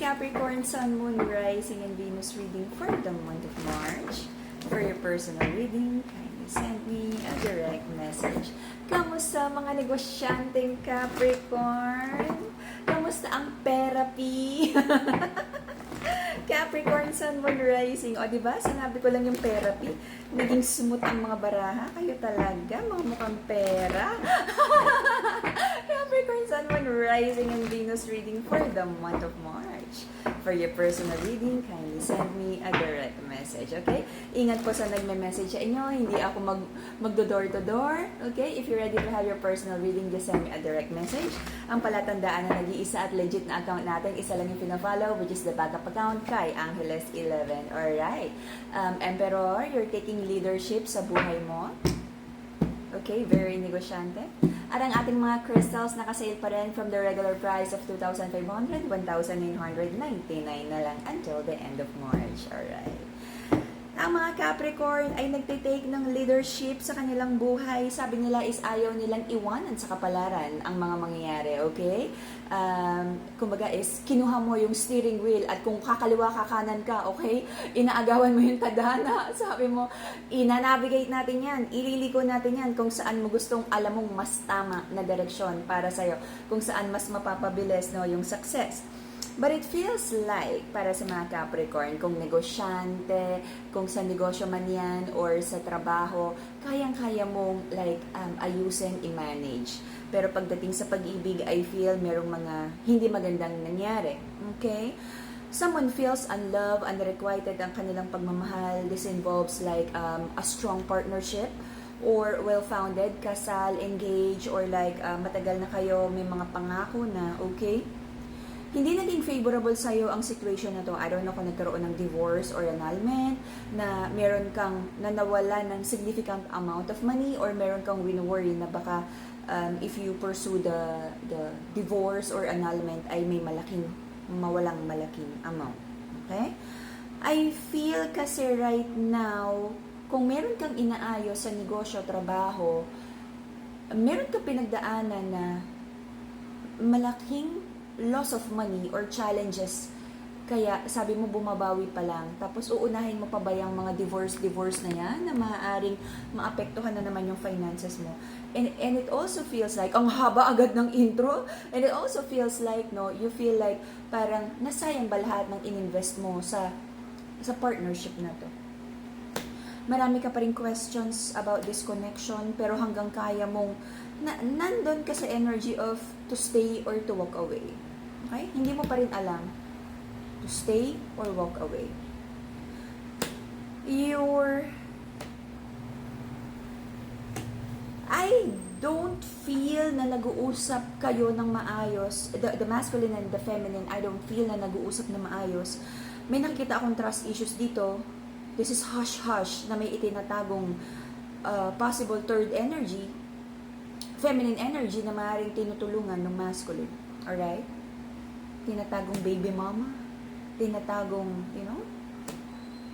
Capricorn, Sun, Moon, Rising, and Venus reading for the month of March. For your personal reading, kindly send me a direct message. Kamusta mga negosyanteng Capricorn? Kamusta ang therapy? Capricorn, Sun, Moon, Rising. O, diba? Sinabi ko lang yung therapy. Naging smooth ang mga baraha. Kayo talaga, mga mukhang pera. Capricorn, Sun, Moon, Rising, and Venus reading for the month of March. For your personal reading, kindly send me a direct message, okay? Ingat po sa nagme-message sa inyo. Hindi ako magdo-door to door, okay? If you're ready to have your personal reading, just send me a direct message. Ang palatandaan na nag-iisa at legit na account natin, isa lang yung pina-follow, which is the backup account kay Angeles 11. Alright. Emperor, you're taking leadership sa buhay mo. Okay, very negosyante. At ang ating mga crystals nakasale pa rin from the regular price of 2,500, 1,999 na lang until the end of March. Alright. Ang mga Capricorn ay nagtitake ng leadership sa kanilang buhay. Sabi nila is ayaw nilang iwanan sa kapalaran ang mga mangyayari, okay? Kumbaga is kinuha mo yung steering wheel at kung kakaliwa kakanan ka, okay? Inaagawan mo yung tadhana. Sabi mo, ina-navigate natin yan, ililiko natin yan kung saan mo gustong alam mong mas tama na direksyon para sa'yo. Kung saan mas mapapabilis no, yung success. But it feels like, para sa mga Capricorn, kung negosyante, kung sa negosyo man yan, or sa trabaho, kayang-kaya mong like, ayusin, i-manage. Pero pagdating sa pag-ibig, I feel merong mga hindi magandang nangyari. Okay? Someone feels unloved, unrequited ang kanilang pagmamahal. This involves like a strong partnership, or well-founded, kasal, engage, or like matagal na kayo, may mga pangako na, okay? Hindi naging favorable sa'yo ang situation na to. I don't know kung nagkaroon ng divorce or annulment, na meron kang nanawala ng significant amount of money, or meron kang wino-worry na baka if you pursue the divorce or annulment ay may mawalang malaking amount. Okay? I feel kasi right now, kung meron kang inaayos sa negosyo, trabaho, meron kang pinagdaanan na malaking loss of money or challenges, kaya sabi mo bumabawi pa lang, tapos uunahin mo pa ba yung mga divorce na yan na maaaring maapektuhan na naman yung finances mo. And it also feels like ang haba agad ng intro, and it also feels like no, you feel like parang nasayang ba lahat ng ininvest mo sa partnership na to. Marami ka pa rin questions about this connection, pero hanggang kaya mong nandun ka sa energy of to stay or to walk away. Okay? Hindi mo pa rin alam to stay or walk away. I don't feel na nag-uusap kayo ng maayos. The masculine and the feminine, I don't feel na nag-uusap na maayos. May nakikita akong trust issues dito. This is hush-hush na may itinatagong possible third energy, feminine energy na maaaring tinutulungan ng masculine. Alright? Tinatagong baby mama, tinatagong,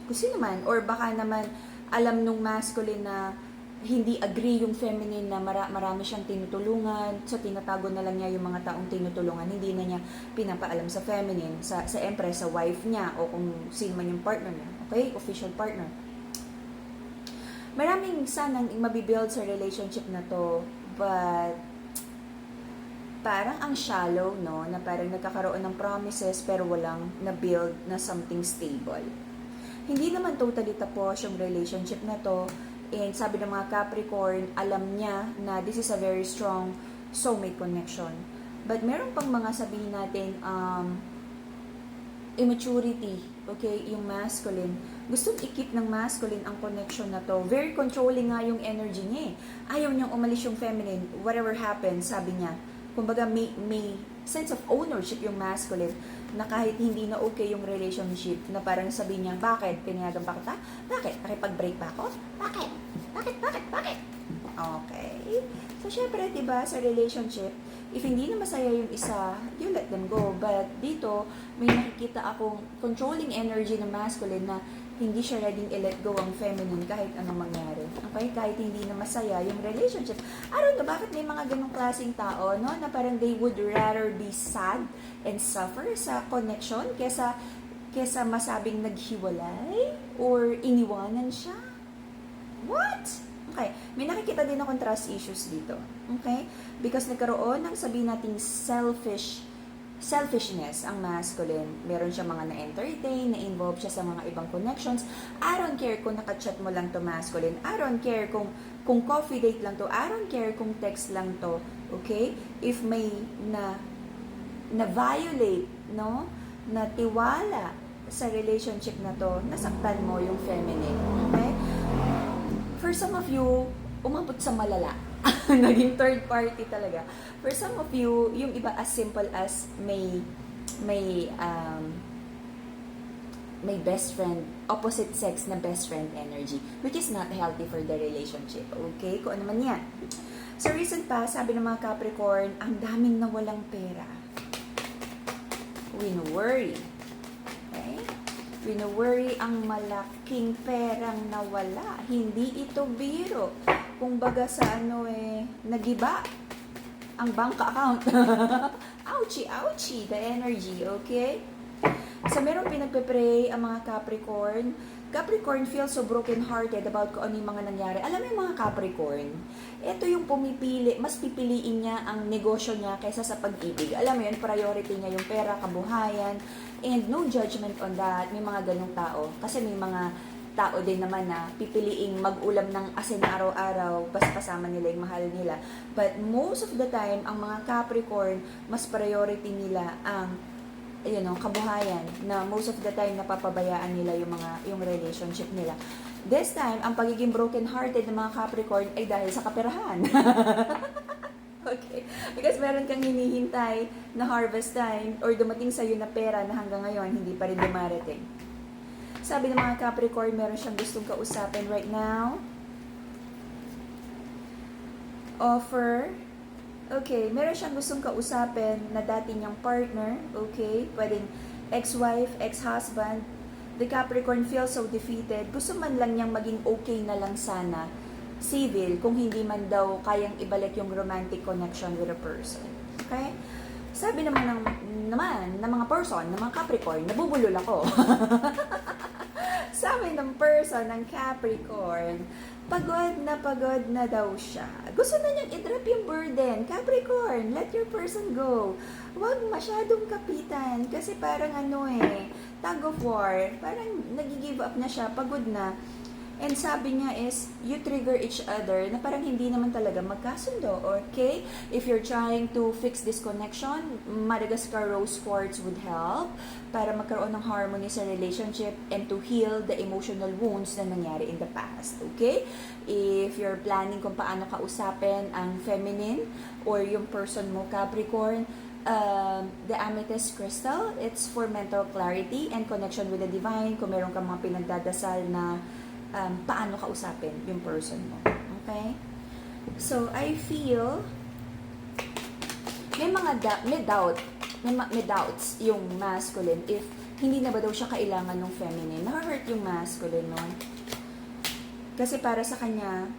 kung sino man, or baka naman alam nung masculine na hindi agree yung feminine na marami siyang tinutulungan, so tinatago na lang niya yung mga taong tinutulungan, hindi na niya pinapaalam sa feminine, sa empress, sa wife niya, o kung sino man yung partner niya, okay? Official partner. Maraming sanang mabibuild sa relationship na to, but parang ang shallow, no? Na parang nagkakaroon ng promises pero walang na-build na something stable. Hindi naman totally tapos yung relationship na to. And sabi ng mga Capricorn, alam niya na this is a very strong soulmate connection. But meron pang mga sabihin natin, immaturity, okay? Yung masculine. Gustong i-keep ng masculine ang connection na to. Very controlling nga yung energy niya eh. Ayaw niyang umalis yung feminine. Whatever happens, sabi niya, kumbaga may sense of ownership yung masculine na kahit hindi na okay yung relationship, na parang sabi niya, bakit? Pinayagan pa kita? Bakit? Nakipag-break pa ako? Bakit? Okay. So, syempre, diba, sa relationship, if hindi na masaya yung isa, you let them go. But dito, may nakikita akong controlling energy ng masculine na hindi siya ready i-let go ang feminine kahit anong mangyari. Okay? Kahit hindi na masaya yung relationship. I don't know, bakit may mga ganong klaseng tao, no? Na parang they would rather be sad and suffer sa connection kesa masabing naghiwalay or iniwanan siya. What? Okay. May nakikita din akong trust issues dito. Okay? Because nagkaroon ng sabihin nating selfishness ang masculine. Meron siya mga na-entertain, na-involve siya sa mga ibang connections. I don't care kung nakachat mo lang to masculine. I don't care kung coffee date lang to. I don't care kung text lang to. Okay? If may na-violate, no? Na tiwala sa relationship na to, nasaktan mo yung feminine. Okay? For some of you, umabot sa malala. Naging third party talaga. For some of you, yung iba as simple as may best friend, opposite sex na best friend energy, which is not healthy for the relationship. Okay? Kung ano man yan. So, recent pa, sabi ng mga Capricorn, ang daming nawalang pera. Wino-worry. Okay? Wino-worry ang malaking perang nawala. Hindi ito biro. Kung baga sa nagiba ang bank account. Ouchie, ouchie, the energy, okay? So, meron pinagpe-pray ang mga Capricorn. Capricorn feels so broken-hearted about kung ano yung mga nangyari. Alam mo yung mga Capricorn, ito yung pumipili, mas pipiliin niya ang negosyo niya kaysa sa pag-ibig. Alam mo yun, priority niya yung pera, kabuhayan, and no judgment on that. May mga ganong tao. Kasi may mga tao din naman na pipiliing mag-ulam ng asin araw-araw basta kasama nila yung mahal nila. But most of the time, ang mga Capricorn, mas priority nila ang kabuhayan, na most of the time napapabayaan nila yung relationship nila. This time, ang pagiging broken-hearted ng mga Capricorn ay dahil sa kaperahan. Okay? Because meron kang hinihintay na harvest time or dumating sa'yo na pera na hanggang ngayon hindi pa rin dumarating. Sabi ng mga Capricorn, meron siyang gustong kausapin right now. Offer. Okay, meron siyang gustong kausapin na dati niyang partner. Okay, pwedeng ex-wife, ex-husband. The Capricorn feels so defeated. Gusto man lang niyang maging okay na lang sana. Civil, kung hindi man daw kayang ibalik yung romantic connection with a person. Okay? Sabi naman ng mga person, ng mga Capricorn, nabubulol ako. Sabi ng person ng Capricorn, pagod na daw siya. Gusto na niyang i-drop yung burden. Capricorn, let your person go. Huwag masyadong kapitan. Kasi parang tug of war. Parang nag-give up na siya, pagod na. And sabi niya is, you trigger each other na parang hindi naman talaga magkasundo. Okay? If you're trying to fix this connection, Madagascar Rose Quartz would help para magkaroon ng harmony sa relationship and to heal the emotional wounds na nangyari in the past. Okay? If you're planning kung paano kausapin ang feminine or yung person mo, Capricorn, the amethyst crystal, it's for mental clarity and connection with the divine. Kung meron kang mga pinagdadasal na paano kausapin yung person mo. Okay? So, I feel may doubts yung masculine if hindi na ba daw siya kailangan ng feminine. Na-hurt yung masculine, no? Kasi para sa kanya,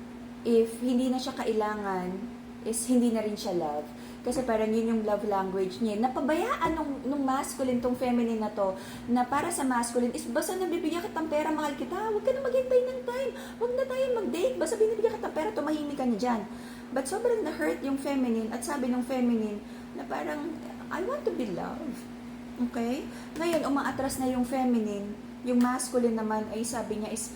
if hindi na siya kailangan, is hindi na rin siya love. Kasi parang yun yung love language niya. Napabayaan nung masculine, tong feminine na to, na para sa masculine is basta nabibigyan kita ng pera, mahal kita, huwag ka na maghintay ng time, huwag na tayo mag-date, basta binibigyan kita ng pera, tumahimik ka na dyan. But sobrang na-hurt yung feminine, at sabi ng feminine, na parang, I want to be loved. Okay? Ngayon, umaatras na yung feminine, yung masculine naman ay sabi niya is,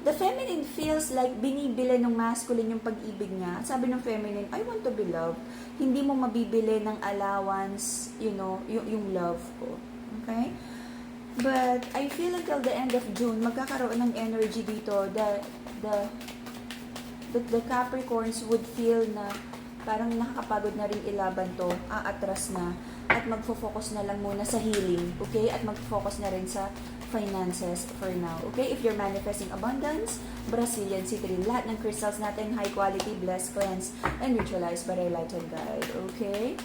the feminine feels like binibili ng masculine yung pag-ibig niya. Sabi ng feminine, I want to be loved. Hindi mo mabibili ng allowance, yung love ko. Okay? But I feel until the end of June, magkakaroon ng energy dito that the Capricorns would feel na parang nakakapagod na rin ilaban to, aatras na, at magfo-focus na lang muna sa healing, okay? At magfo-focus na rin sa finances for now, okay? If you're manifesting abundance, Brazilian citrine, lahat ng crystals natin, high quality, blessed, cleanse, and ritualized by Light and Guide, okay?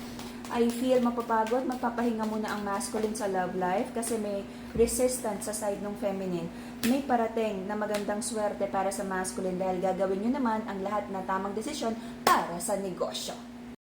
I feel mapapagod, magpapahinga muna ang masculine sa love life kasi may resistance sa side ng feminine. May parating na magandang swerte para sa masculine dahil gagawin nyo naman ang lahat na tamang desisyon para sa negosyo.